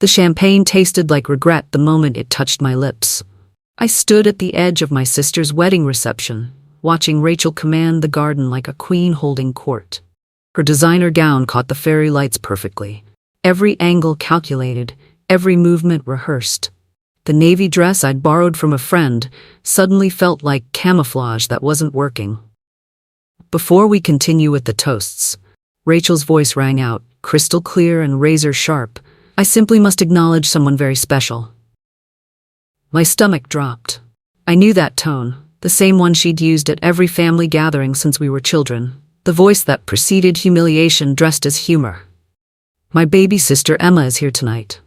The champagne tasted like regret the moment it touched my lips. I stood at the edge of my sister's wedding reception, watching Rachel command the garden like a queen holding court. Her designer gown caught the fairy lights perfectly. Every angle calculated, every movement rehearsed. The navy dress I'd borrowed from a friend suddenly felt like camouflage that wasn't working. Before we continue with the toasts, Rachel's voice rang out, crystal clear and razor sharp. I simply must acknowledge someone very special. My stomach dropped. I knew that tone, the same one she'd used at every family gathering since we were children, the voice that preceded humiliation dressed as humor. My baby sister Emma is here tonight.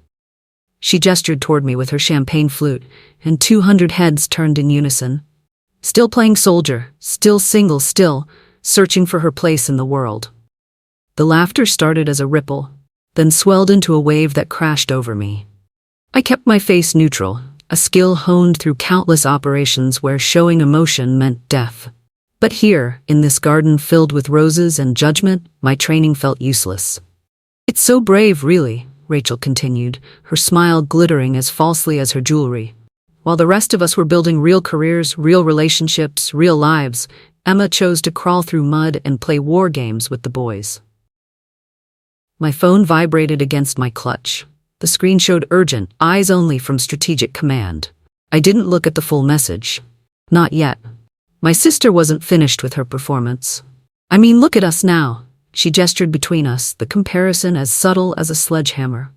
She gestured toward me with her champagne flute, and 200 heads turned in unison. Still playing soldier, still single, still searching for her place in the world. The laughter started as a ripple, then swelled into a wave that crashed over me. I kept my face neutral, a skill honed through countless operations where showing emotion meant death. But here, in this garden filled with roses and judgment, my training felt useless. It's so brave, really, Rachel continued, her smile glittering as falsely as her jewelry. While the rest of us were building real careers, real relationships, real lives, Emma chose to crawl through mud and play war games with the boys. My phone vibrated against my clutch. The screen showed urgent, eyes only from strategic command. I didn't look at the full message. Not yet. My sister wasn't finished with her performance. I mean, look at us now. She gestured between us, the comparison as subtle as a sledgehammer.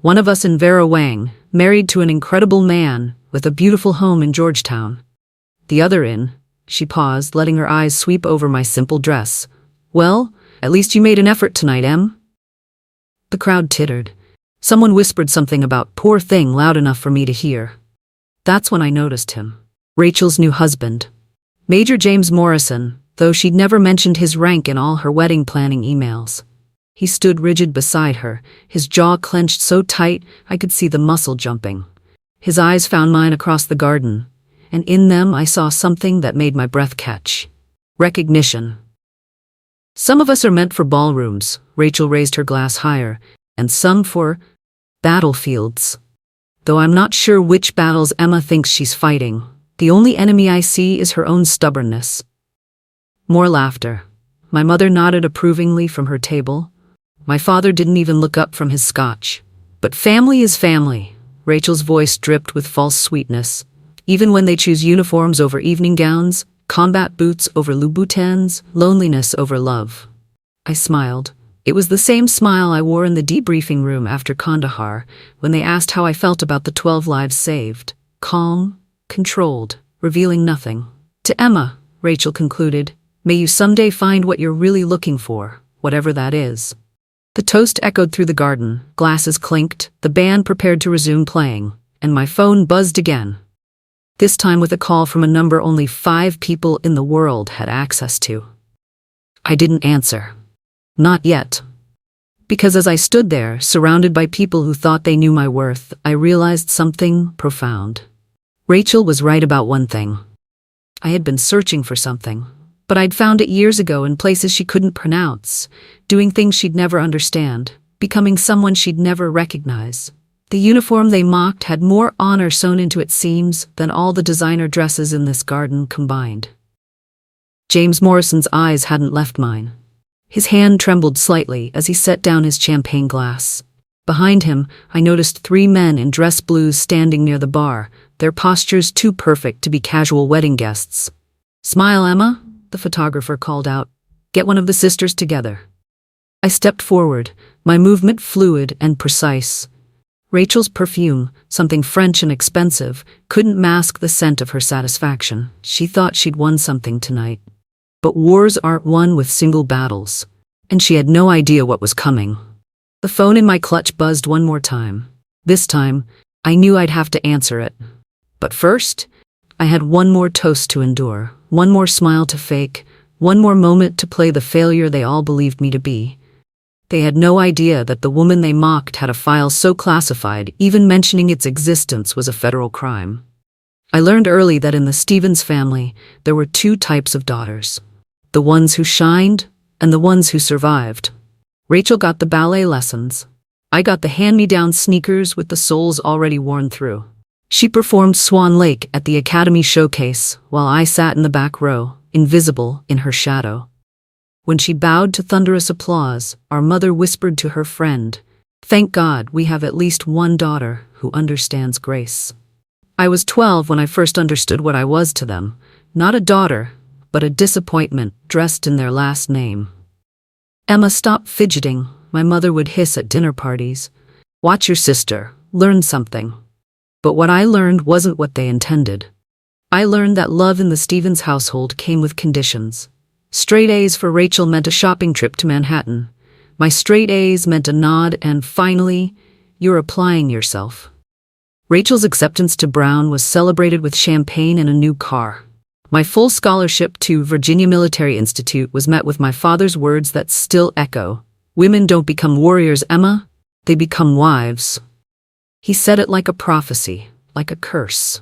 One of us in Vera Wang, married to an incredible man, with a beautiful home in Georgetown. The other in, she paused, letting her eyes sweep over my simple dress. Well, at least you made an effort tonight, Em. The crowd tittered. Someone whispered something about poor thing loud enough for me to hear. That's when I noticed him. Rachel's new husband. Major James Morrison, though she'd never mentioned his rank in all her wedding planning emails. He stood rigid beside her, his jaw clenched so tight I could see the muscle jumping. His eyes found mine across the garden, and in them I saw something that made my breath catch. Recognition. Some of us are meant for ballrooms, Rachel raised her glass higher, and some for battlefields. Though I'm not sure which battles Emma thinks she's fighting, the only enemy I see is her own stubbornness. More laughter. My mother nodded approvingly from her table. My father didn't even look up from his scotch. But family is family. Rachel's voice dripped with false sweetness. Even when they choose uniforms over evening gowns, combat boots over Louboutins, loneliness over love. I smiled. It was the same smile I wore in the debriefing room after Kandahar, when they asked how I felt about the 12 lives saved. Calm, controlled, revealing nothing. To Emma, Rachel concluded, may you someday find what you're really looking for, whatever that is. The toast echoed through the garden, glasses clinked, the band prepared to resume playing, and my phone buzzed again. This time with a call from a number only 5 people in the world had access to. I didn't answer. Not yet. Because as I stood there, surrounded by people who thought they knew my worth, I realized something profound. Rachel was right about one thing. I had been searching for something, but I'd found it years ago in places she couldn't pronounce, doing things she'd never understand, becoming someone she'd never recognize. The uniform they mocked had more honor sewn into its seams than all the designer dresses in this garden combined. James Morrison's eyes hadn't left mine. His hand trembled slightly as he set down his champagne glass. Behind him, I noticed 3 men in dress blues standing near the bar, their postures too perfect to be casual wedding guests. "Smile, Emma," the photographer called out. "Get one of the sisters together." I stepped forward, my movement fluid and precise. Rachel's perfume, something French and expensive, couldn't mask the scent of her satisfaction. She thought she'd won something tonight. But wars aren't won with single battles, and she had no idea what was coming. The phone in my clutch buzzed one more time. This time, I knew I'd have to answer it. But first, I had one more toast to endure, one more smile to fake, one more moment to play the failure they all believed me to be. They had no idea that the woman they mocked had a file so classified, even mentioning its existence was a federal crime. I learned early that in the Stevens family, there were 2 types of daughters. The ones who shined, and the ones who survived. Rachel got the ballet lessons. I got the hand-me-down sneakers with the soles already worn through. She performed Swan Lake at the Academy Showcase while I sat in the back row, invisible in her shadow. When she bowed to thunderous applause, our mother whispered to her friend, "Thank God we have at least one daughter who understands grace." I was 12 when I first understood what I was to them, not a daughter, but a disappointment dressed in their last name. "Emma, stop fidgeting," my mother would hiss at dinner parties. "Watch your sister, learn something." But what I learned wasn't what they intended. I learned that love in the Stevens household came with conditions. Straight A's for Rachel meant a shopping trip to Manhattan. My straight A's meant a nod and, finally, "You're applying yourself." Rachel's acceptance to Brown was celebrated with champagne and a new car. My full scholarship to Virginia Military Institute was met with my father's words that still echo, "Women don't become warriors, Emma. They become wives." He said it like a prophecy, like a curse.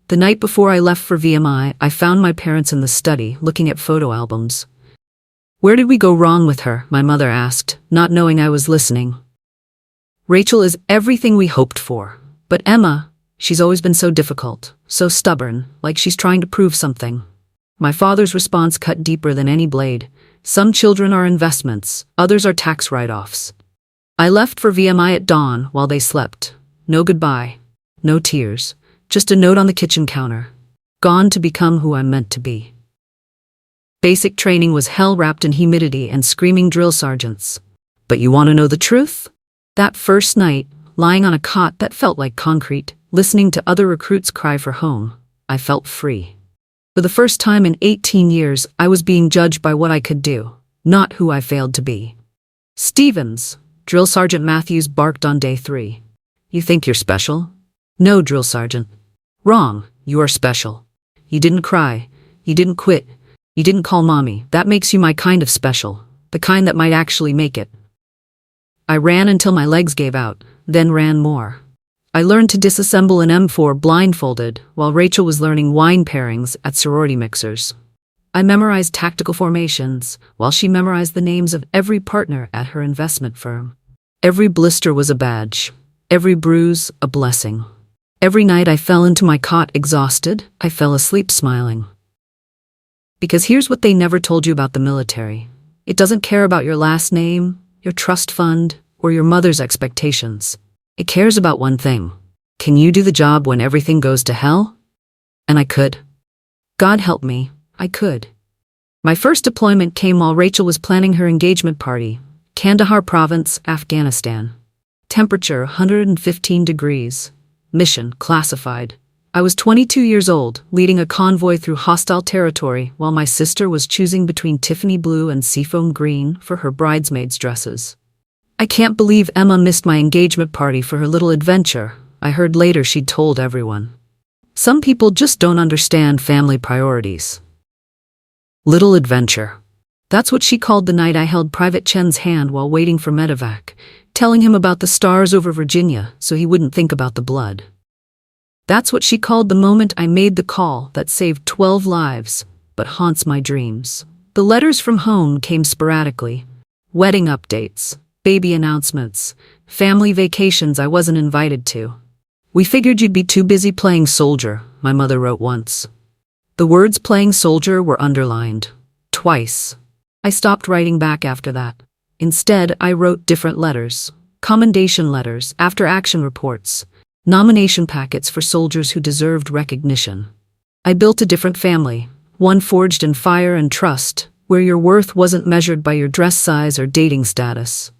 The night before I left for VMI, I found my parents in the study, looking at photo albums. "Where did we go wrong with her?" my mother asked, not knowing I was listening. "Rachel is everything we hoped for. But Emma, she's always been so difficult, so stubborn, like she's trying to prove something." My father's response cut deeper than any blade. "Some children are investments, others are tax write-offs." I left for VMI at dawn while they slept. No goodbye, no tears, just a note on the kitchen counter. Gone to become who I'm meant to be. Basic training was hell wrapped in humidity and screaming drill sergeants. But you want to know the truth? That first night, lying on a cot that felt like concrete, listening to other recruits cry for home, I felt free. For the first time in 18 years, I was being judged by what I could do, not who I failed to be. "Stevens," Drill Sergeant Matthews barked on day 3. "You think you're special?" "No, Drill Sergeant." "Wrong, you are special. You didn't cry. You didn't quit. You didn't call mommy. That makes you my kind of special, the kind that might actually make it." I ran until my legs gave out, then ran more. I learned to disassemble an M4 blindfolded, while Rachel was learning wine pairings at sorority mixers. I memorized tactical formations, while she memorized the names of every partner at her investment firm. Every blister was a badge. Every bruise, a blessing. Every night I fell into my cot exhausted, I fell asleep smiling. Because here's what they never told you about the military. It doesn't care about your last name, your trust fund, or your mother's expectations. It cares about one thing. Can you do the job when everything goes to hell? And I could. God help me, I could. My first deployment came while Rachel was planning her engagement party. Kandahar Province, Afghanistan. Temperature 115 degrees. Mission classified. I was 22 years old, leading a convoy through hostile territory while my sister was choosing between Tiffany blue and seafoam green for her bridesmaids' dresses. "I can't believe Emma missed my engagement party for her little adventure," I heard later she'd told everyone. Some people just don't understand family priorities. Little adventure. That's what she called the night I held Private Chen's hand while waiting for medevac, telling him about the stars over Virginia so he wouldn't think about the blood. That's what she called the moment I made the call that saved 12 lives, but haunts my dreams. The letters from home came sporadically. Wedding updates, baby announcements, family vacations I wasn't invited to. "We figured you'd be too busy playing soldier," my mother wrote once. The words "playing soldier" were underlined. Twice. I stopped writing back after that. Instead, I wrote different letters. Commendation letters, after-action reports, nomination packets for soldiers who deserved recognition. I built a different family, one forged in fire and trust, where your worth wasn't measured by your dress size or dating status.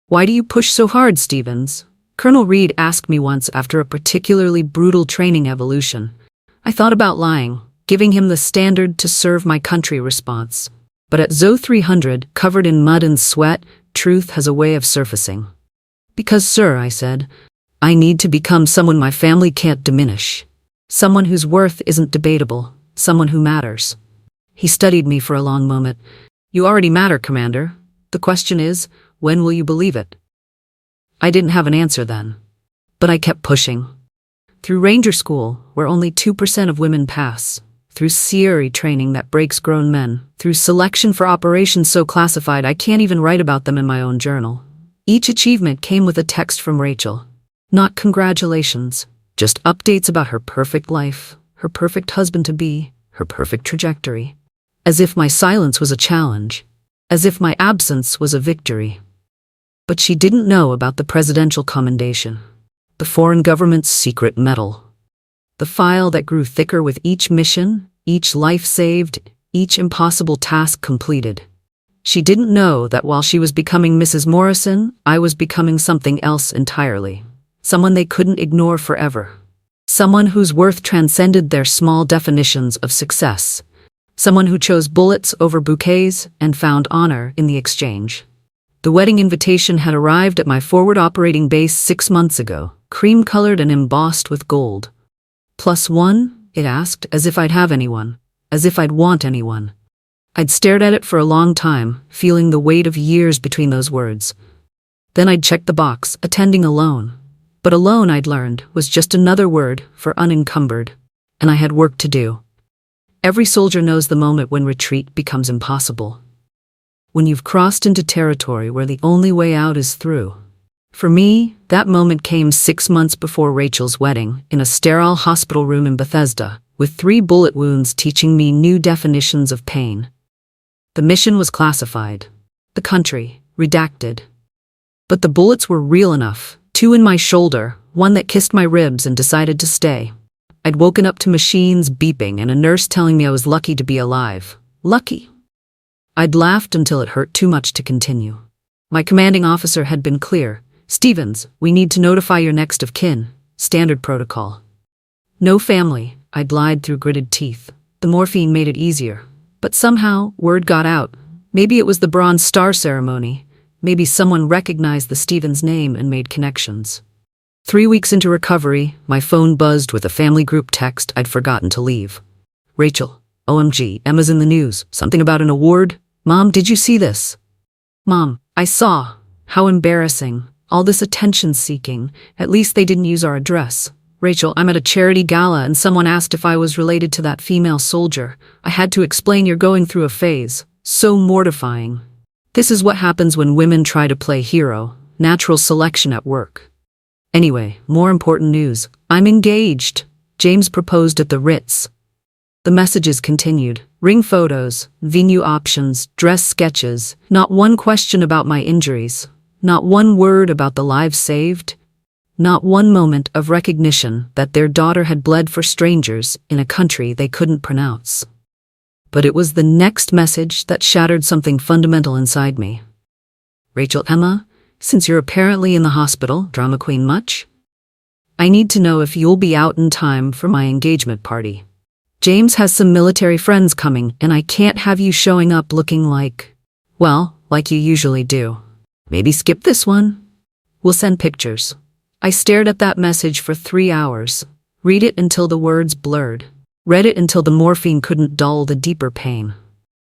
"Why do you push so hard, Stevens?" Colonel Reed asked me once after a particularly brutal training evolution. I thought about lying, giving him the standard to serve my country response. But at ZO 300, covered in mud and sweat, truth has a way of surfacing. "Because, sir," I said, "I need to become someone my family can't diminish. Someone whose worth isn't debatable, someone who matters." He studied me for a long moment. "You already matter, Commander. The question is, when will you believe it?" I didn't have an answer then. But I kept pushing. Through Ranger School, where only 2% of women pass. Through CRE training that breaks grown men. Through selection for operations so classified I can't even write about them in my own journal. Each achievement came with a text from Rachel. Not congratulations, just updates about her perfect life, her perfect husband-to-be, her perfect trajectory. As if my silence was a challenge. As if my absence was a victory. But she didn't know about the presidential commendation. The foreign government's secret medal. The file that grew thicker with each mission, each life saved, each impossible task completed. She didn't know that while she was becoming Mrs. Morrison, I was becoming something else entirely. Someone they couldn't ignore forever. Someone whose worth transcended their small definitions of success. Someone who chose bullets over bouquets and found honor in the exchange. The wedding invitation had arrived at my forward operating base 6 months ago, cream-colored and embossed with gold. +1, it asked, as if I'd have anyone, as if I'd want anyone. I'd stared at it for a long time, feeling the weight of years between those words. Then I'd checked the box, attending alone. But alone, I'd learned, was just another word for unencumbered. And I had work to do. Every soldier knows the moment when retreat becomes impossible. When you've crossed into territory where the only way out is through. For me, that moment came 6 months before Rachel's wedding, in a sterile hospital room in Bethesda, with 3 bullet wounds teaching me new definitions of pain. The mission was classified. The country, redacted. But the bullets were real enough, 2 in my shoulder, 1 that kissed my ribs and decided to stay. I'd woken up to machines beeping and a nurse telling me I was lucky to be alive. Lucky. I'd laughed until it hurt too much to continue. My commanding officer had been clear. Stevens, we need to notify your next of kin. Standard protocol. No family, I'd lied through gritted teeth. The morphine made it easier. But somehow, word got out. Maybe it was the Bronze Star ceremony. Maybe someone recognized the Stevens name and made connections. 3 weeks into recovery, my phone buzzed with a family group text I'd forgotten to leave. Rachel, OMG, Emma's in the news. Something about an award? Mom, did you see this? Mom, I saw. How embarrassing. All this attention-seeking. At least they didn't use our address. Rachel, I'm at a charity gala and someone asked if I was related to that female soldier. I had to explain you're going through a phase. So mortifying. This is what happens when women try to play hero. Natural selection at work. Anyway, more important news. I'm engaged. James proposed at the Ritz. The messages continued. Ring photos, venue options, dress sketches. Not one question about my injuries. Not one word about the lives saved. Not one moment of recognition that their daughter had bled for strangers in a country they couldn't pronounce. But it was the next message that shattered something fundamental inside me. Rachel, Emma, since you're apparently in the hospital, drama queen much? I need to know if you'll be out in time for my engagement party. James has some military friends coming, and I can't have you showing up looking like you usually do. Maybe skip this one? We'll send pictures. I stared at that message for 3 hours. Read it until the words blurred. Read it until the morphine couldn't dull the deeper pain.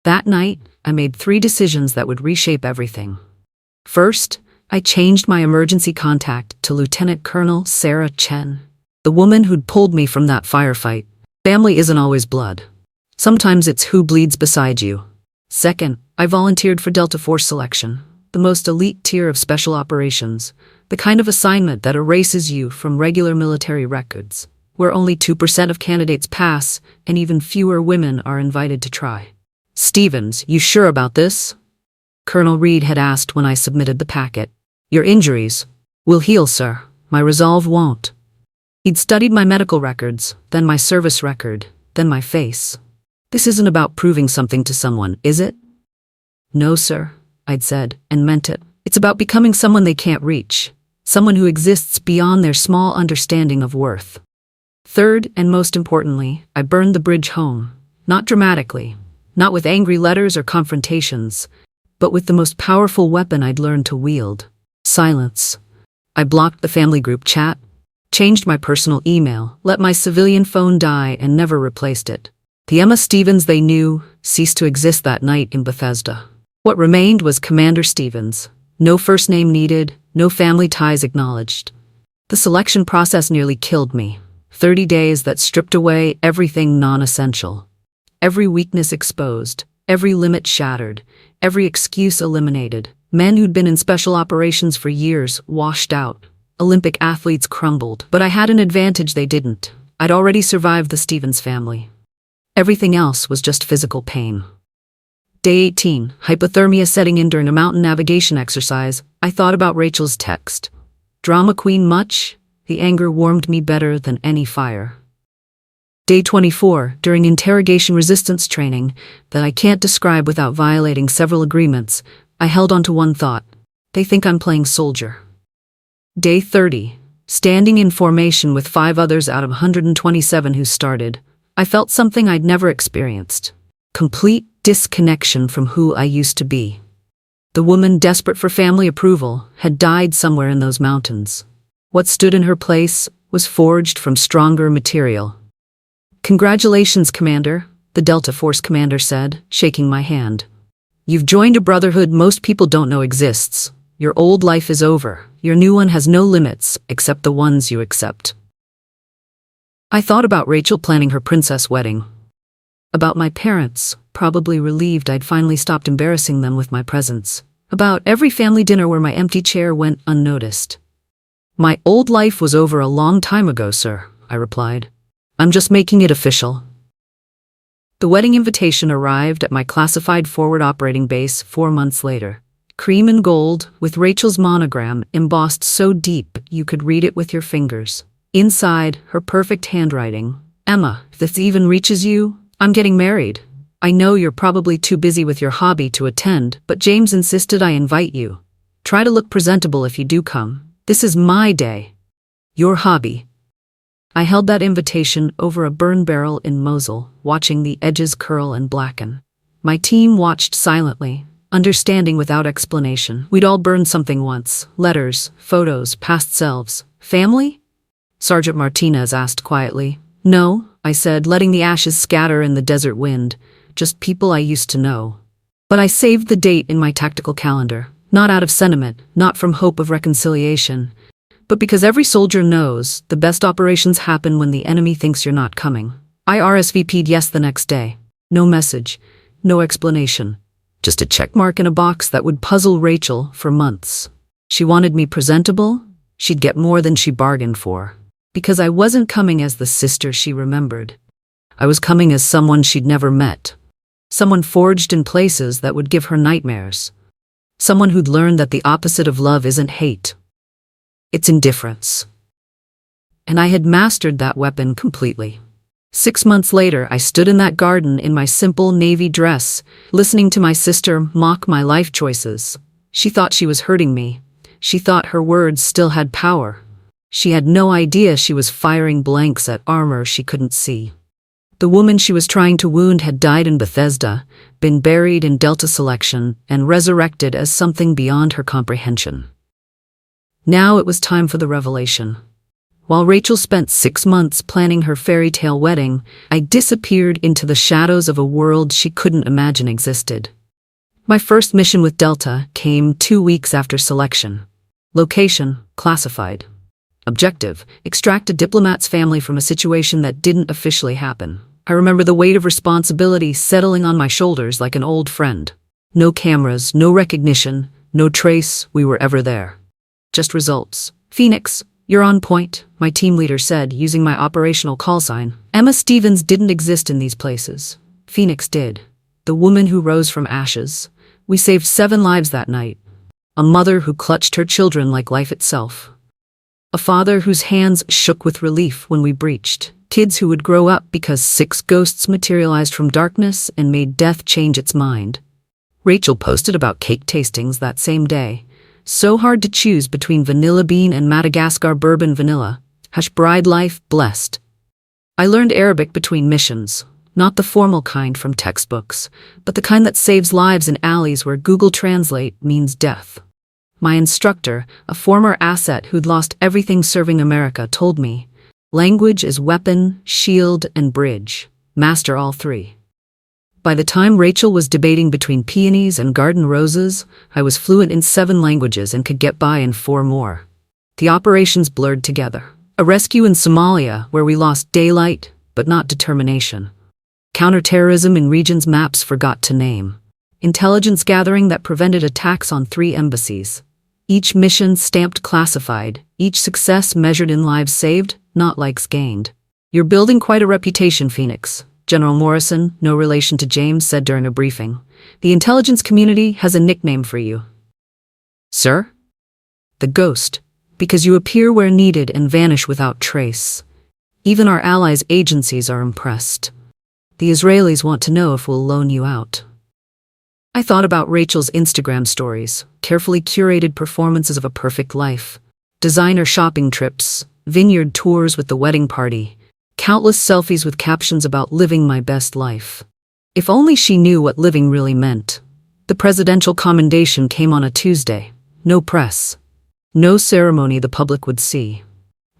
That night, I made 3 decisions that would reshape everything. First, I changed my emergency contact to Lieutenant Colonel Sarah Chen, the woman who'd pulled me from that firefight. Family isn't always blood. Sometimes it's who bleeds beside you. Second, I volunteered for Delta Force selection, the most elite tier of special operations, the kind of assignment that erases you from regular military records, where only 2% of candidates pass and even fewer women are invited to try. Stevens, you sure about this? Colonel Reed had asked when I submitted the packet. Your injuries will heal, sir. My resolve won't. He'd studied my medical records, then my service record, then my face. This isn't about proving something to someone, is it? No, sir, I'd said, and meant it. It's about becoming someone they can't reach. Someone who exists beyond their small understanding of worth. Third, and most importantly, I burned the bridge home. Not dramatically. Not with angry letters or confrontations. But with the most powerful weapon I'd learned to wield. Silence. I blocked the family group chat. Changed my personal email, let my civilian phone die, and never replaced it. The Emma Stevens they knew ceased to exist that night in Bethesda. What remained was Commander Stevens. No first name needed, no family ties acknowledged. The selection process nearly killed me. 30 days that stripped away everything non-essential. Every weakness exposed, every limit shattered, every excuse eliminated. Men who'd been in special operations for years washed out. Olympic athletes crumbled, but I had an advantage they didn't. I'd already survived the Stevens family. Everything else was just physical pain. Day 18, hypothermia setting in during a mountain navigation exercise. I thought about Rachel's text. Drama queen much? The anger warmed me better than any fire. Day 24, during interrogation resistance training that I can't describe without violating several agreements, I held on to one thought. They think I'm playing soldier. Day 30, standing in formation with 5 others out of 127 who started, I felt something I'd never experienced. Complete disconnection from who I used to be. The woman desperate for family approval had died somewhere in those mountains. What stood in her place was forged from stronger material. "Congratulations, Commander," the Delta Force commander said, shaking my hand. "You've joined a brotherhood most people don't know exists. Your old life is over. Your new one has no limits, except the ones you accept." I thought about Rachel planning her princess wedding. About my parents, probably relieved I'd finally stopped embarrassing them with my presence. About every family dinner where my empty chair went unnoticed. "My old life was over a long time ago, sir," I replied. "I'm just making it official." The wedding invitation arrived at my classified forward operating base 4 months later. Cream and gold, with Rachel's monogram embossed so deep you could read it with your fingers. Inside, her perfect handwriting. "Emma, if this even reaches you, I'm getting married. I know you're probably too busy with your hobby to attend, but James insisted I invite you. Try to look presentable if you do come. This is my day. Your hobby." I held that invitation over a burn barrel in Mosul, watching the edges curl and blacken. My team watched silently, understanding without explanation. We'd all burned something once. Letters, photos, past selves. "Family?" Sergeant Martinez asked quietly. "No," I said, letting the ashes scatter in the desert wind. "Just people I used to know." But I saved the date in my tactical calendar, not out of sentiment, not from hope of reconciliation, but because every soldier knows the best operations happen when the enemy thinks you're not coming. I RSVP'd yes the next day. No message, no explanation. Just a check mark in a box that would puzzle Rachel for months. She wanted me presentable. She'd get more than she bargained for. Because I wasn't coming as the sister she remembered. I was coming as someone she'd never met. Someone forged in places that would give her nightmares. Someone who'd learned that the opposite of love isn't hate. It's indifference. And I had mastered that weapon completely. 6 months later, I stood in that garden in my simple navy dress, listening to my sister mock my life choices. She thought she was hurting me. She thought her words still had power. She had no idea she was firing blanks at armor she couldn't see. The woman she was trying to wound had died in Bethesda, been buried in Delta Selection, and resurrected as something beyond her comprehension. Now it was time for the revelation. While Rachel spent 6 months planning her fairy tale wedding, I disappeared into the shadows of a world she couldn't imagine existed. My first mission with Delta came 2 weeks after selection. Location, classified. Objective, extract a diplomat's family from a situation that didn't officially happen. I remember the weight of responsibility settling on my shoulders like an old friend. No cameras, no recognition, no trace we were ever there. Just results. "Phoenix, you're on point," my team leader said, using my operational call sign. Emma Stevens didn't exist in these places. Phoenix did. The woman who rose from ashes. We saved 7 lives that night. A mother who clutched her children like life itself. A father whose hands shook with relief when we breached. Kids who would grow up because 6 ghosts materialized from darkness and made death change its mind. Rachel posted about cake tastings that same day. So hard to choose between vanilla bean and Madagascar bourbon vanilla. #bride life blessed. I learned Arabic between missions. Not the formal kind from textbooks, but the kind that saves lives in alleys where Google Translate means death. My instructor, a former asset who'd lost everything serving America, told me, "Language is weapon, shield, and bridge. Master all 3. By the time Rachel was debating between peonies and garden roses, I was fluent in 7 languages and could get by in 4 more. The operations blurred together. A rescue in Somalia where we lost daylight, but not determination. Counterterrorism in regions maps forgot to name. intelligence gathering that prevented attacks on 3 embassies. Each mission stamped classified, each success measured in lives saved, not likes gained. You're building quite a reputation, Phoenix, General Morrison, no relation to James, said during a briefing. The intelligence community has a nickname for you. Sir? The Ghost, because you appear where needed and vanish without trace. Even our allies' agencies are impressed. The Israelis want to know if we'll loan you out. I thought about Rachel's Instagram stories, carefully curated performances of a perfect life, designer shopping trips, vineyard tours with the wedding party, countless selfies with captions about living my best life. If only she knew what living really meant. The presidential commendation came on a Tuesday. No press. No ceremony the public would see.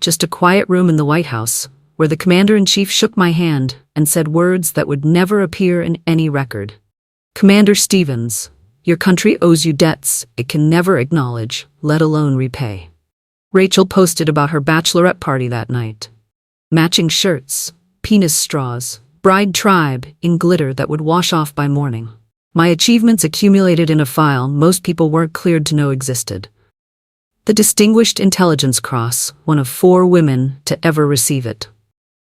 Just a quiet room in the White House, where the commander-in-chief shook my hand and said words that would never appear in any record. Commander Stevens, your country owes you debts it can never acknowledge, let alone repay. Rachel posted about her bachelorette party that night. Matching shirts, penis straws, bride tribe in glitter that would wash off by morning. My achievements accumulated in a file most people weren't cleared to know existed. The Distinguished Intelligence Cross, one of 4 women to ever receive it.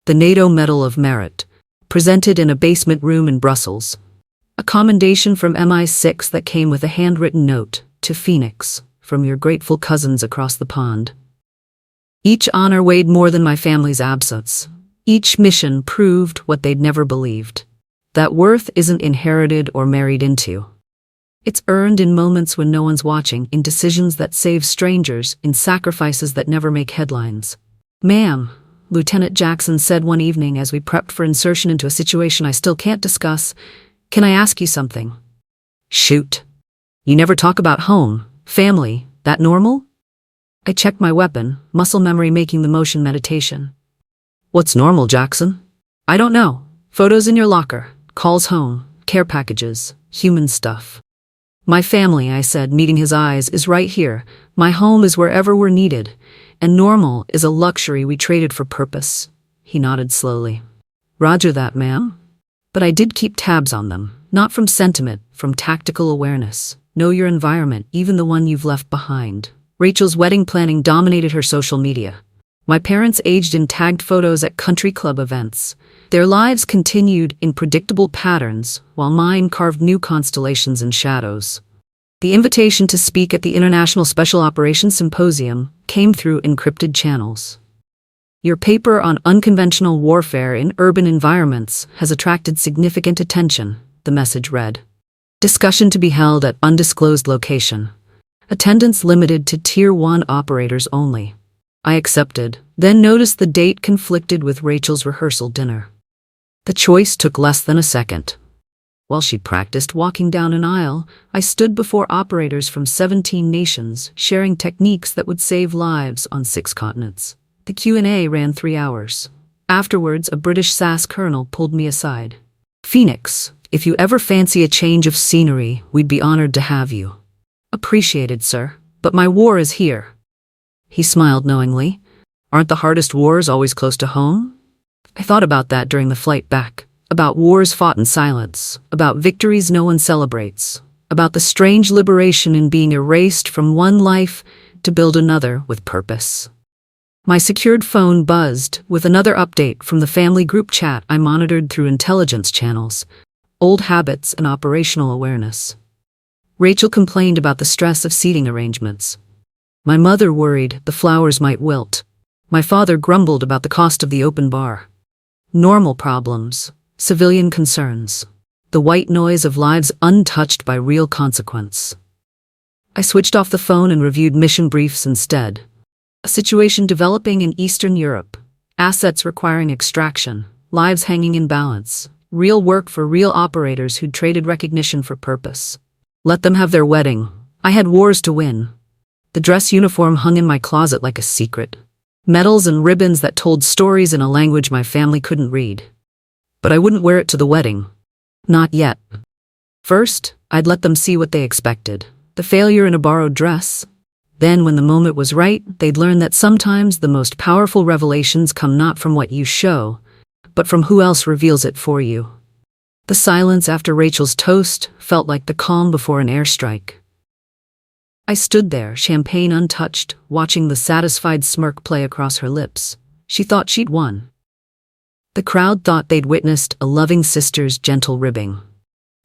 The NATO Medal of Merit, presented in a basement room in Brussels. A commendation from MI6 that came with a handwritten note, to Phoenix, from your grateful cousins across the pond. Each honor weighed more than my family's absence. Each mission proved what they'd never believed. That worth isn't inherited or married into. It's earned in moments when no one's watching, in decisions that save strangers, in sacrifices that never make headlines. Ma'am, Lieutenant Jackson said one evening as we prepped for insertion into a situation I still can't discuss, can I ask you something? Shoot. You never talk about home, family, that normal? I checked my weapon, muscle memory making the motion meditation. What's normal, Jackson? I don't know. Photos in your locker, calls home, care packages, human stuff. My family, I said, meeting his eyes, is right here. My home is wherever we're needed. And normal is a luxury we traded for purpose. He nodded slowly. Roger that, ma'am. But I did keep tabs on them, not from sentiment, from tactical awareness. Know your environment, even the one you've left behind. Rachel's wedding planning dominated her social media. My parents aged in tagged photos at country club events. Their lives continued in predictable patterns, while mine carved new constellations in shadows. The invitation to speak at the International Special Operations Symposium came through encrypted channels. Your paper on unconventional warfare in urban environments has attracted significant attention, the message read. Discussion to be held at undisclosed location. Attendance limited to Tier 1 operators only. I accepted, then noticed the date conflicted with Rachel's rehearsal dinner. The choice took less than a second. While she practiced walking down an aisle, I stood before operators from 17 nations, sharing techniques that would save lives on 6 continents. The Q&A ran 3 hours. Afterwards, a British SAS colonel pulled me aside. Phoenix, if you ever fancy a change of scenery, we'd be honored to have you. Appreciated, sir, but my war is here. He smiled knowingly. Aren't the hardest wars always close to home? I thought about that during the flight back. About wars fought in silence. About victories no one celebrates. About the strange liberation in being erased from one life to build another with purpose. My secured phone buzzed with another update from the family group chat I monitored through intelligence channels. Old habits and operational awareness. Rachel complained about the stress of seating arrangements. My mother worried the flowers might wilt. My father grumbled about the cost of the open bar. Normal problems, civilian concerns, the white noise of lives untouched by real consequence. I switched off the phone and reviewed mission briefs instead. A situation developing in Eastern Europe, assets requiring extraction, lives hanging in balance, real work for real operators who'd traded recognition for purpose. Let them have their wedding. I had wars to win. The dress uniform hung in my closet like a secret. Medals and ribbons that told stories in a language my family couldn't read. But I wouldn't wear it to the wedding. Not yet. First, I'd let them see what they expected. The failure in a borrowed dress. Then, when the moment was right, they'd learn that sometimes the most powerful revelations come not from what you show, but from who else reveals it for you. The silence after Rachel's toast felt like the calm before an airstrike. I stood there, champagne untouched, watching the satisfied smirk play across her lips. She thought she'd won. The crowd thought they'd witnessed a loving sister's gentle ribbing.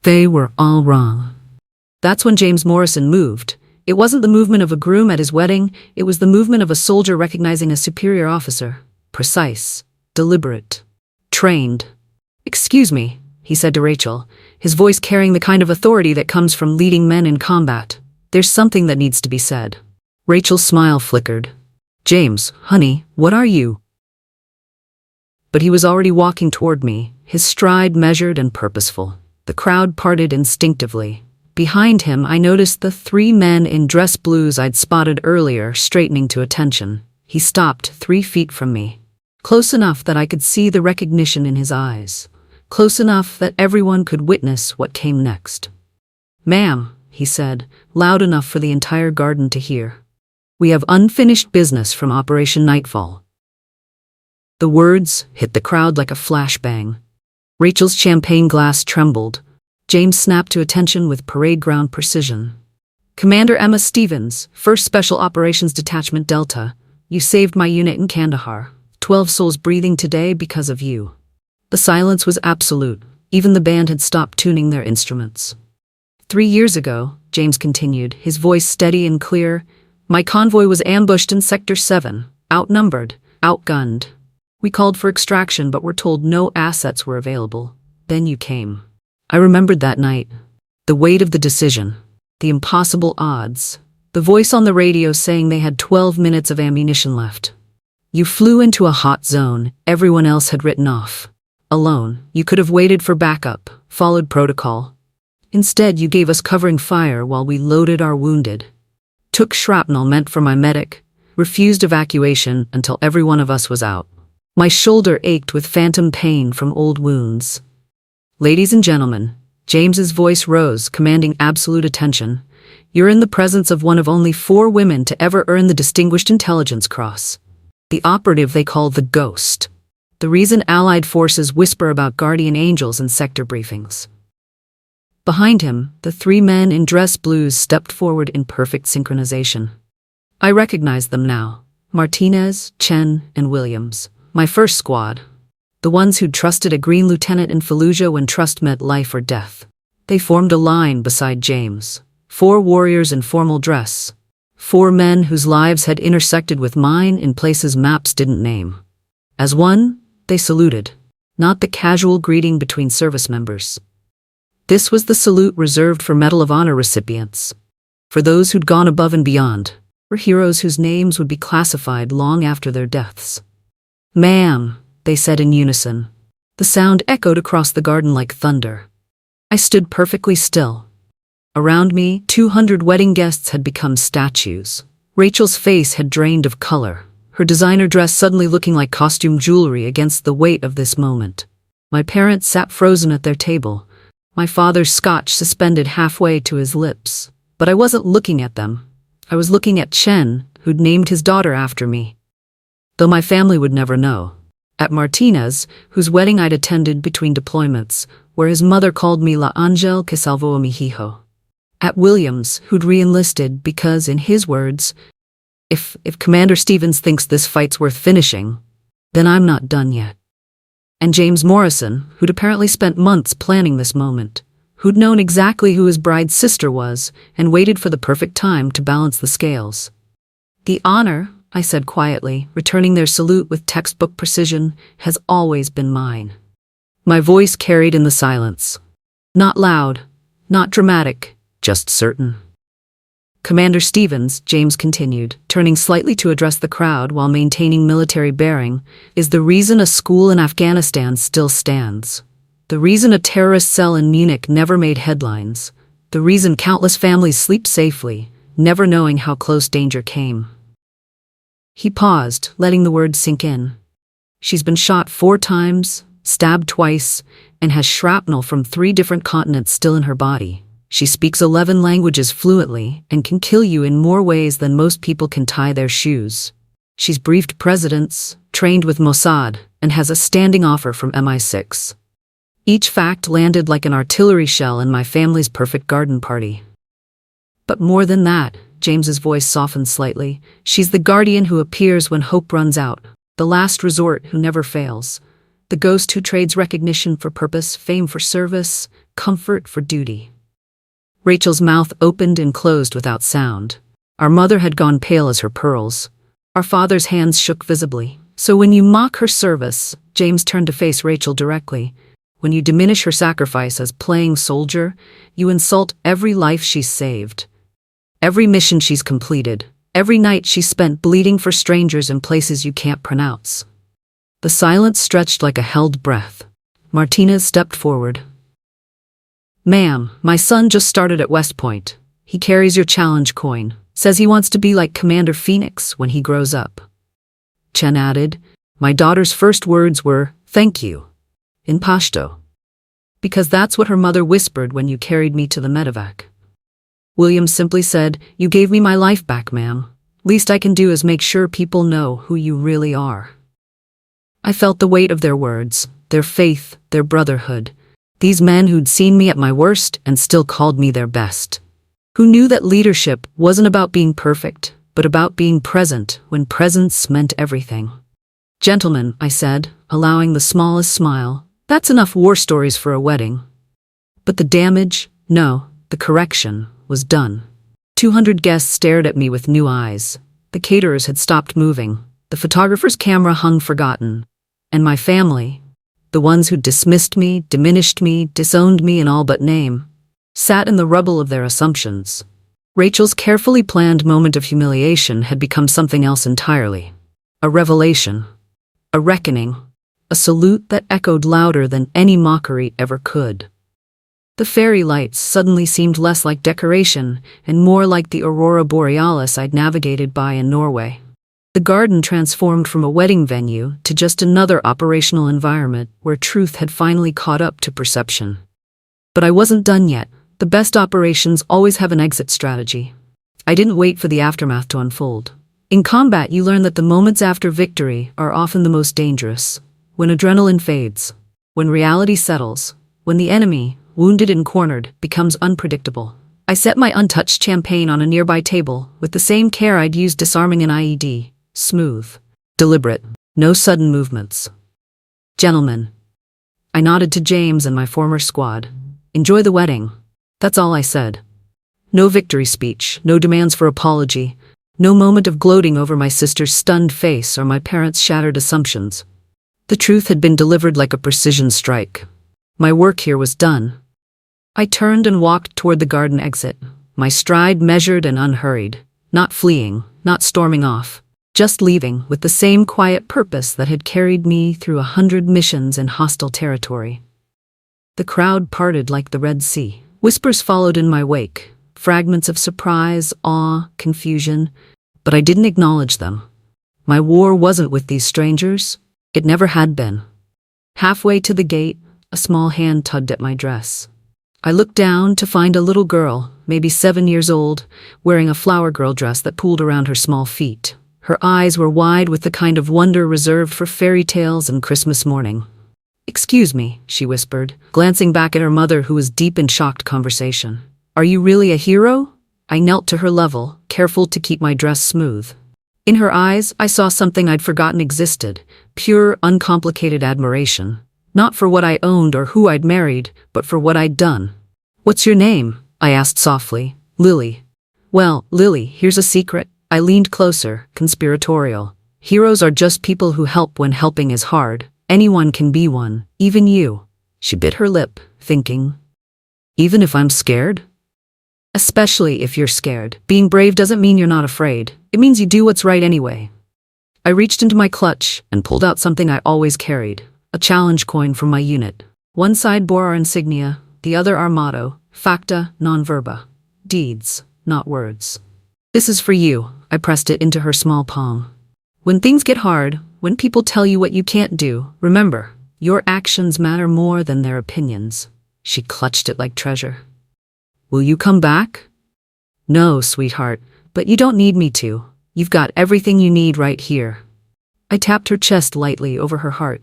They were all wrong. That's when James Morrison moved. It wasn't the movement of a groom at his wedding, it was the movement of a soldier recognizing a superior officer. Precise, deliberate, trained. "Excuse me," he said to Rachel, his voice carrying the kind of authority that comes from leading men in combat. "There's something that needs to be said." Rachel's smile flickered. "James, honey, what are you?" But he was already walking toward me, his stride measured and purposeful. The crowd parted instinctively. Behind him, I noticed the 3 men in dress blues I'd spotted earlier straightening to attention. He stopped 3 feet from me, close enough that I could see the recognition in his eyes, close enough that everyone could witness what came next. "Ma'am," he said, loud enough for the entire garden to hear, "we have unfinished business from Operation Nightfall." The words hit the crowd like a flashbang. Rachel's champagne glass trembled. James snapped to attention with parade ground precision. "Commander Emma Stevens, 1st Special Operations Detachment Delta, you saved my unit in Kandahar. 12 souls breathing today because of you." The silence was absolute. Even the band had stopped tuning their instruments. 3 years ago, James continued, his voice steady and clear, my convoy was ambushed in Sector 7, outnumbered, outgunned. We called for extraction but were told no assets were available. Then you came. I remembered that night. The weight of the decision, the impossible odds, the voice on the radio saying they had 12 minutes of ammunition left. You flew into a hot zone everyone else had written off. Alone, you could have waited for backup, followed protocol. Instead, you gave us covering fire while we loaded our wounded. Took shrapnel meant for my medic, refused evacuation until every one of us was out. My shoulder ached with phantom pain from old wounds. "Ladies and gentlemen," James's voice rose, commanding absolute attention, "you're in the presence of one of only 4 women to ever earn the Distinguished Intelligence Cross. The operative they call the Ghost. The reason Allied forces whisper about guardian angels in sector briefings." Behind him, the 3 men in dress blues stepped forward in perfect synchronization. I recognized them now. Martinez, Chen, and Williams. My first squad. The ones who'd trusted a green lieutenant in Fallujah when trust meant life or death. They formed a line beside James. 4 warriors in formal dress. 4 men whose lives had intersected with mine in places maps didn't name. As one, they saluted. Not the casual greeting between service members. This was the salute reserved for Medal of Honor recipients. For those who'd gone above and beyond. For heroes whose names would be classified long after their deaths. "Ma'am," they said in unison. The sound echoed across the garden like thunder. I stood perfectly still. Around me, 200 wedding guests had become statues. Rachel's face had drained of color, her designer dress suddenly looking like costume jewelry against the weight of this moment. My parents sat frozen at their table, my father's scotch suspended halfway to his lips. But I wasn't looking at them. I was looking at Chen, who'd named his daughter after me. Though my family would never know. At Martinez, whose wedding I'd attended between deployments, where his mother called me La Angel que salvó a mi hijo. At Williams, who'd re-enlisted because, in his words, if Commander Stevens thinks this fight's worth finishing, then I'm not done yet. And James Morrison, who'd apparently spent months planning this moment, who'd known exactly who his bride's sister was and waited for the perfect time to balance the scales. "The honor," I said quietly, returning their salute with textbook precision, "has always been mine." My voice carried in the silence. Not loud, not dramatic, just certain. "Commander Stevens," James continued, turning slightly to address the crowd while maintaining military bearing, "is the reason a school in Afghanistan still stands. The reason a terrorist cell in Munich never made headlines. The reason countless families sleep safely, never knowing how close danger came." He paused, letting the words sink in. "She's been shot 4 times, stabbed twice, and has shrapnel from 3 different continents still in her body. She speaks 11 languages fluently and can kill you in more ways than most people can tie their shoes. She's briefed presidents, trained with Mossad, and has a standing offer from MI6. Each fact landed like an artillery shell in my family's perfect garden party. But more than that, James's voice softened slightly. She's the guardian who appears when hope runs out, the last resort who never fails, the ghost who trades recognition for purpose, fame for service, comfort for duty. Rachel's mouth opened and closed without sound. Our mother had gone pale as her pearls. Our father's hands shook visibly. So when you mock her service, James turned to face Rachel directly. When you diminish her sacrifice as playing soldier, you insult every life she's saved. Every mission she's completed, every night she's spent bleeding for strangers in places you can't pronounce. The silence stretched like a held breath. Martinez stepped forward. "Ma'am, my son just started at West Point. He carries your challenge coin, says he wants to be like Commander Phoenix when he grows up." Chen added, "My daughter's first words were, 'Thank you,' in Pashto. Because that's what her mother whispered when you carried me to the medevac." William simply said, "You gave me my life back, ma'am. Least I can do is make sure people know who you really are." I felt the weight of their words, their faith, their brotherhood. These men who'd seen me at my worst and still called me their best. Who knew that leadership wasn't about being perfect, but about being present when presence meant everything. "Gentlemen," I said, allowing the smallest smile, "that's enough war stories for a wedding." But the damage, no, the correction, was done. 200 guests stared at me with new eyes. The caterers had stopped moving. The photographer's camera hung forgotten. And my family, the ones who dismissed me, diminished me, disowned me in all but name, sat in the rubble of their assumptions. Rachel's carefully planned moment of humiliation had become something else entirely. A revelation. A reckoning. A salute that echoed louder than any mockery ever could. The fairy lights suddenly seemed less like decoration and more like the aurora borealis I'd navigated by in Norway. The garden transformed from a wedding venue to just another operational environment where truth had finally caught up to perception. But I wasn't done yet. The best operations always have an exit strategy. I didn't wait for the aftermath to unfold. In combat, you learn that the moments after victory are often the most dangerous. When adrenaline fades, when reality settles, when the enemy, wounded and cornered, becomes unpredictable. I set my untouched champagne on a nearby table with the same care I'd used disarming an IED. Smooth. Deliberate. No sudden movements. "Gentlemen." I nodded to James and my former squad. "Enjoy the wedding." That's all I said. No victory speech, no demands for apology, no moment of gloating over my sister's stunned face or my parents' shattered assumptions. The truth had been delivered like a precision strike. My work here was done. I turned and walked toward the garden exit, my stride measured and unhurried, not fleeing, not storming off, just leaving with the same quiet purpose that had carried me through 100 missions in hostile territory. The crowd parted like the Red Sea. Whispers followed in my wake, fragments of surprise, awe, confusion, but I didn't acknowledge them. My war wasn't with these strangers. It never had been. Halfway to the gate, a small hand tugged at my dress. I looked down to find a little girl, maybe 7 years old, wearing a flower girl dress that pooled around her small feet. Her eyes were wide with the kind of wonder reserved for fairy tales and Christmas morning. "Excuse me," she whispered, glancing back at her mother who was deep in shocked conversation. "Are you really a hero?" I knelt to her level, careful to keep my dress smooth. In her eyes, I saw something I'd forgotten existed, pure, uncomplicated admiration. Not for what I owned or who I'd married, but for what I'd done. "What's your name?" I asked softly. "Lily." "Well, Lily, here's a secret." I leaned closer, conspiratorial. "Heroes are just people who help when helping is hard. Anyone can be one, even you." She bit her lip, thinking. "Even if I'm scared?" "Especially if you're scared. Being brave doesn't mean you're not afraid. It means you do what's right anyway." I reached into my clutch and pulled out something I always carried. A challenge coin from my unit. One side bore our insignia, the other our motto, facta non verba. Deeds, not words. "This is for you." I pressed it into her small palm. "When things get hard, when people tell you what you can't do, remember, your actions matter more than their opinions." She clutched it like treasure. "Will you come back?" "No, sweetheart, but you don't need me to. You've got everything you need right here." I tapped her chest lightly over her heart.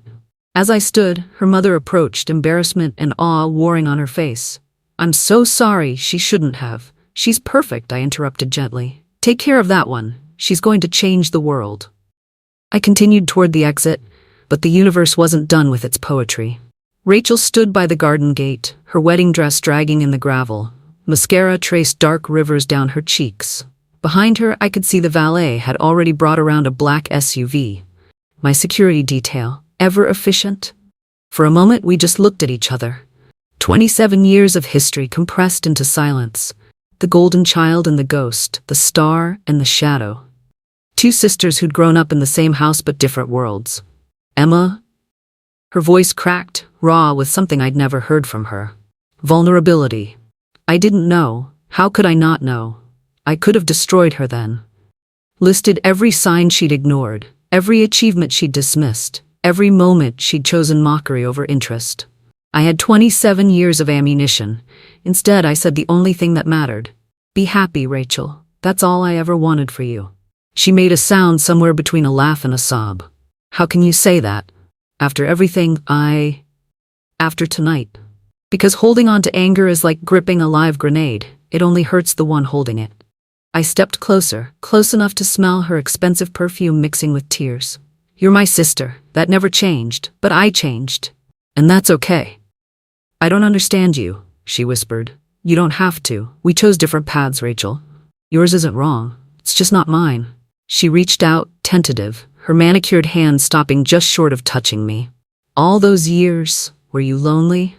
As I stood, her mother approached, embarrassment and awe warring on her face. "I'm so sorry, she shouldn't have. She's perfect," I interrupted gently. "Take care of that one. She's going to change the world." I continued toward the exit, but the universe wasn't done with its poetry. Rachel stood by the garden gate, her wedding dress dragging in the gravel. Mascara traced dark rivers down her cheeks. Behind her, I could see the valet had already brought around a black SUV. My security detail, ever efficient? For a moment, we just looked at each other. 27 years of history compressed into silence. The golden child and the ghost, the star and the shadow. Two sisters who'd grown up in the same house but different worlds. Emma? Her voice cracked, raw with something I'd never heard from her. Vulnerability. I didn't know. How could I not know? I could have destroyed her then. Listed every sign she'd ignored, every achievement she'd dismissed, every moment she'd chosen mockery over interest. I had 27 years of ammunition. Instead, I said the only thing that mattered. "Be happy, Rachel. That's all I ever wanted for you." She made a sound somewhere between a laugh and a sob. "How can you say that? After everything After tonight. Because holding on to anger is like gripping a live grenade. It only hurts the one holding it." I stepped closer, close enough to smell her expensive perfume mixing with tears. "You're my sister. That never changed, but I changed. And that's okay." "I don't understand you," she whispered. "You don't have to. We chose different paths, Rachel. Yours isn't wrong. It's just not mine." She reached out, tentative, her manicured hand stopping just short of touching me. "All those years, were you lonely?"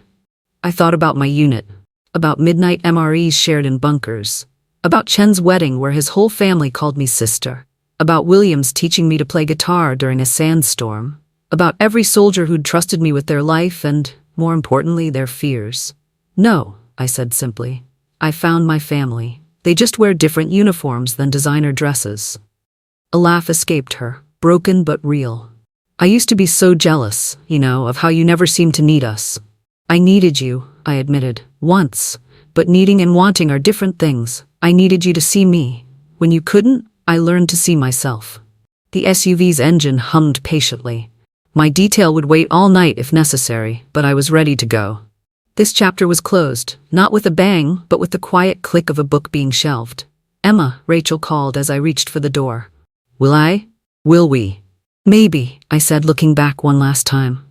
I thought about my unit, about midnight MREs shared in bunkers, about Chen's wedding where his whole family called me sister, about Williams teaching me to play guitar during a sandstorm, about every soldier who'd trusted me with their life and, more importantly, their fears. "No," I said simply. "I found my family. They just wear different uniforms than designer dresses." A laugh escaped her, broken but real. "I used to be so jealous, of how you never seemed to need us." "I needed you," I admitted, "once. But needing and wanting are different things. I needed you to see me. When you couldn't, I learned to see myself." The SUV's engine hummed patiently. My detail would wait all night if necessary, but I was ready to go. This chapter was closed, not with a bang, but with the quiet click of a book being shelved. "Emma," Rachel called as I reached for the door. Will we? "Maybe," I said, looking back one last time.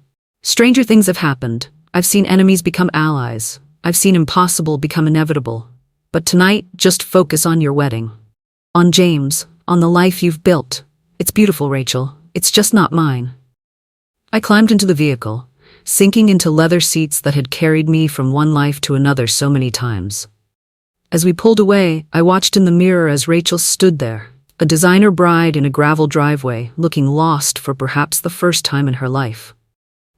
Stranger things have happened. I've seen enemies become allies. I've seen impossible become inevitable. But tonight, just focus on your wedding. On James, on the life you've built. It's beautiful, Rachel. It's just not mine. I climbed into the vehicle, sinking into leather seats that had carried me from one life to another so many times. As we pulled away, I watched in the mirror as Rachel stood there, a designer bride in a gravel driveway, looking lost for perhaps the first time in her life.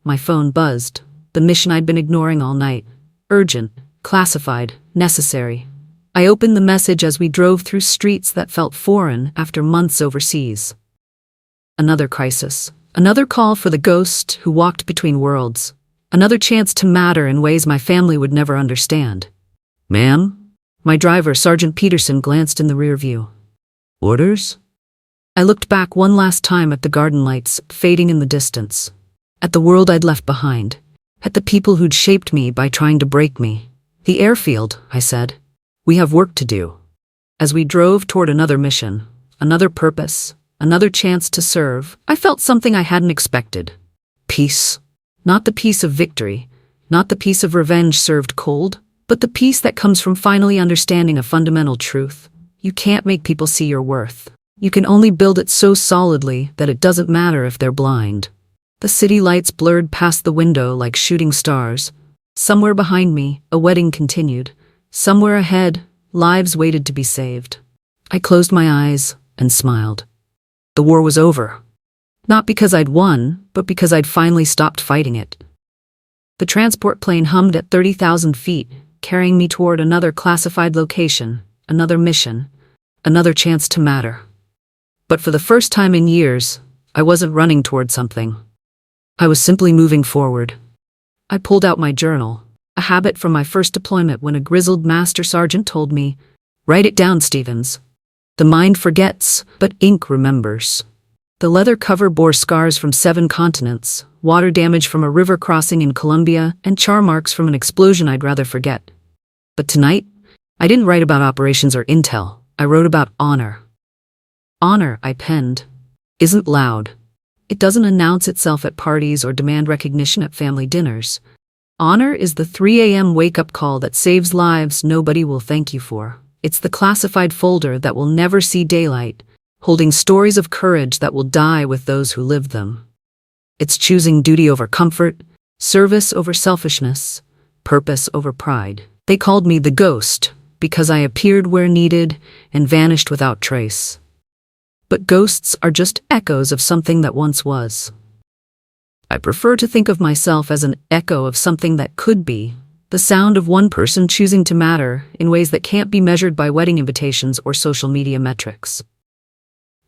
My phone buzzed. The mission I'd been ignoring all night. Urgent, classified, necessary. I opened the message as we drove through streets that felt foreign after months overseas. Another crisis. Another call for the ghost who walked between worlds. Another chance to matter in ways my family would never understand. "Ma'am?" My driver, Sergeant Peterson, glanced in the rear view. "Orders?" I looked back one last time at the garden lights fading in the distance. At the world I'd left behind. At the people who'd shaped me by trying to break me. "The airfield," I said. "We have work to do." As we drove toward another mission, another purpose, another chance to serve, I felt something I hadn't expected. Peace. Not the peace of victory, not the peace of revenge served cold, but the peace that comes from finally understanding a fundamental truth. You can't make people see your worth. You can only build it so solidly that it doesn't matter if they're blind. The city lights blurred past the window like shooting stars. Somewhere behind me, a wedding continued. Somewhere ahead, lives waited to be saved. I closed my eyes and smiled. The war was over. Not because I'd won, but because I'd finally stopped fighting it. The transport plane hummed at 30,000 feet, carrying me toward another classified location, another mission, another chance to matter. But for the first time in years, I wasn't running toward something. I was simply moving forward. I pulled out my journal, a habit from my first deployment when a grizzled master sergeant told me, "Write it down, Stevens. The mind forgets, but ink remembers." The leather cover bore scars from 7 continents, water damage from a river crossing in Colombia, and char marks from an explosion I'd rather forget. But tonight, I didn't write about operations or intel. I wrote about honor. Honor, I penned, isn't loud. It doesn't announce itself at parties or demand recognition at family dinners. Honor is the 3 a.m. wake-up call that saves lives nobody will thank you for. It's the classified folder that will never see daylight, holding stories of courage that will die with those who lived them. It's choosing duty over comfort, service over selfishness, purpose over pride. They called me the ghost because I appeared where needed and vanished without trace. But ghosts are just echoes of something that once was. I prefer to think of myself as an echo of something that could be, the sound of one person choosing to matter in ways that can't be measured by wedding invitations or social media metrics.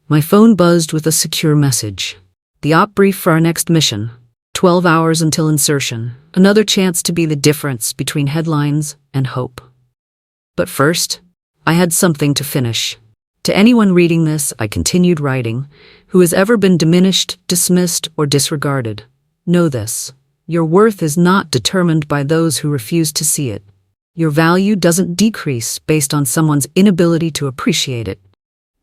My phone buzzed with a secure message. The op brief for our next mission. 12 hours until insertion. Another chance to be the difference between headlines and hope. But first, I had something to finish. To anyone reading this, I continued writing, who has ever been diminished, dismissed, or disregarded. Know this. Your worth is not determined by those who refuse to see it. Your value doesn't decrease based on someone's inability to appreciate it.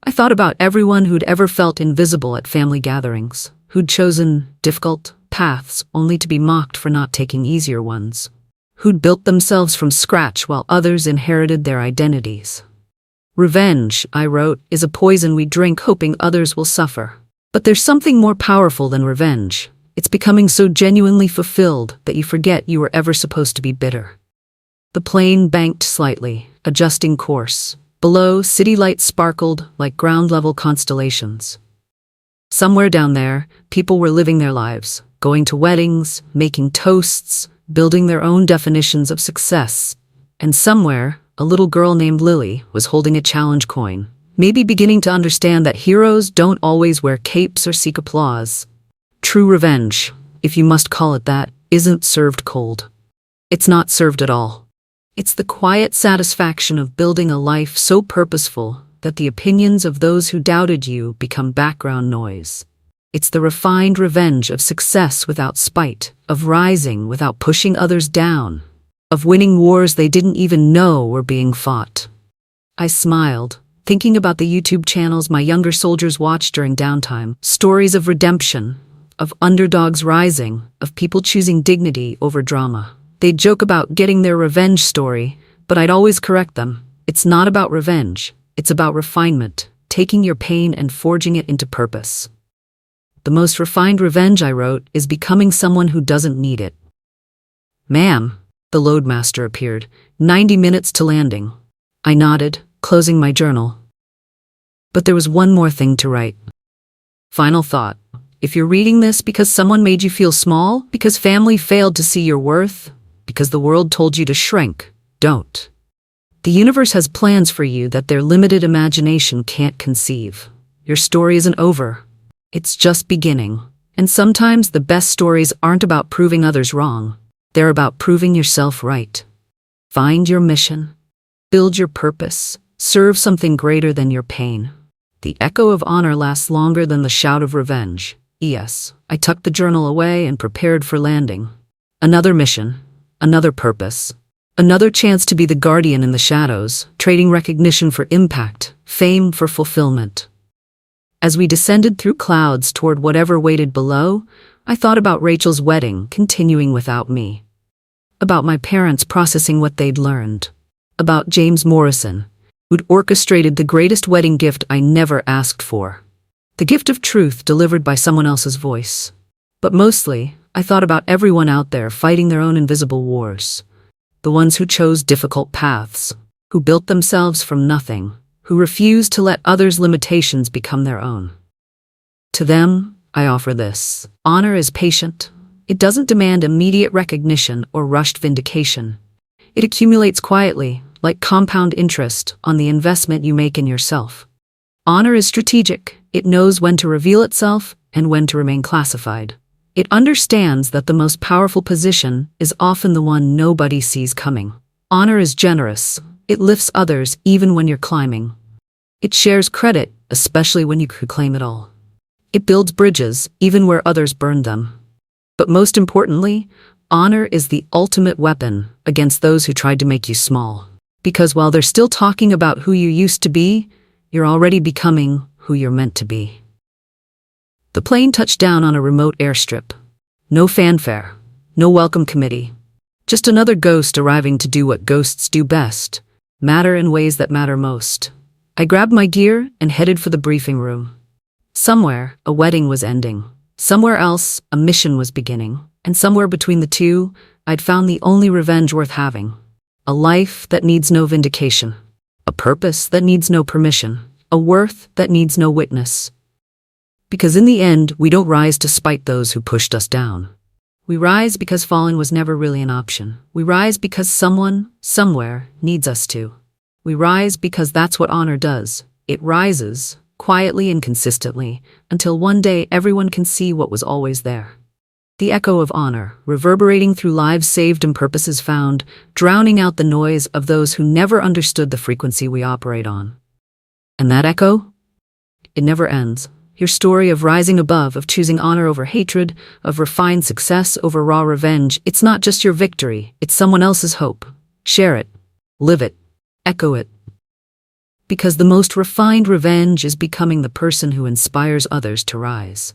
I thought about everyone who'd ever felt invisible at family gatherings, who'd chosen difficult paths only to be mocked for not taking easier ones, who'd built themselves from scratch while others inherited their identities. Revenge, I wrote, is a poison we drink hoping others will suffer. But there's something more powerful than revenge. It's becoming so genuinely fulfilled that you forget you were ever supposed to be bitter. The plane banked slightly, adjusting course. Below, city lights sparkled like ground-level constellations. Somewhere down there, people were living their lives, going to weddings, making toasts, building their own definitions of success. And somewhere, a little girl named Lily was holding a challenge coin, maybe beginning to understand that heroes don't always wear capes or seek applause. True revenge, if you must call it that, isn't served cold. It's not served at all. It's the quiet satisfaction of building a life so purposeful that the opinions of those who doubted you become background noise. It's the refined revenge of success without spite, of rising without pushing others down, of winning wars they didn't even know were being fought. I smiled, thinking about the YouTube channels my younger soldiers watched during downtime, stories of redemption, of underdogs rising, of people choosing dignity over drama. They'd joke about getting their revenge story, but I'd always correct them. It's not about revenge. It's about refinement, taking your pain and forging it into purpose. The most refined revenge, I wrote, is becoming someone who doesn't need it. Ma'am, the loadmaster appeared. 90 minutes to landing. I nodded, closing my journal. But there was one more thing to write. Final thought. If you're reading this because someone made you feel small, because family failed to see your worth, because the world told you to shrink, don't. The universe has plans for you that their limited imagination can't conceive. Your story isn't over. It's just beginning. And sometimes the best stories aren't about proving others wrong. They're about proving yourself right. Find your mission. Build your purpose. Serve something greater than your pain. The echo of honor lasts longer than the shout of revenge. Yes, I tucked the journal away and prepared for landing. Another mission. Another purpose. Another chance to be the guardian in the shadows, trading recognition for impact, fame for fulfillment. As we descended through clouds toward whatever waited below, I thought about Rachel's wedding continuing without me. About my parents processing what they'd learned. About James Morrison, who'd orchestrated the greatest wedding gift I never asked for. The gift of truth delivered by someone else's voice. But mostly, I thought about everyone out there fighting their own invisible wars. The ones who chose difficult paths, who built themselves from nothing, who refused to let others' limitations become their own. To them, I offer this. Honor is patient. It doesn't demand immediate recognition or rushed vindication. It accumulates quietly, like compound interest on the investment you make in yourself. Honor is strategic. It knows when to reveal itself and when to remain classified. It understands that the most powerful position is often the one nobody sees coming. Honor is generous. It lifts others even when you're climbing. It shares credit, especially when you could claim it all. It builds bridges, even where others burn them. But most importantly, honor is the ultimate weapon against those who tried to make you small. Because while they're still talking about who you used to be, you're already becoming who you're meant to be. The plane touched down on a remote airstrip. No fanfare, no welcome committee. Just another ghost arriving to do what ghosts do best, matter in ways that matter most. I grabbed my gear and headed for the briefing room. Somewhere, a wedding was ending. Somewhere else, a mission was beginning. And somewhere between the two, I'd found the only revenge worth having. A life that needs no vindication. A purpose that needs no permission. A worth that needs no witness. Because in the end, we don't rise to spite those who pushed us down. We rise because falling was never really an option. We rise because someone, somewhere, needs us to. We rise because that's what honor does. It rises, quietly and consistently, until one day everyone can see what was always there. The echo of honor, reverberating through lives saved and purposes found, drowning out the noise of those who never understood the frequency we operate on. And that echo? It never ends. Your story of rising above, of choosing honor over hatred, of refined success over raw revenge, it's not just your victory, it's someone else's hope. Share it. Live it. Echo it. Because the most refined revenge is becoming the person who inspires others to rise.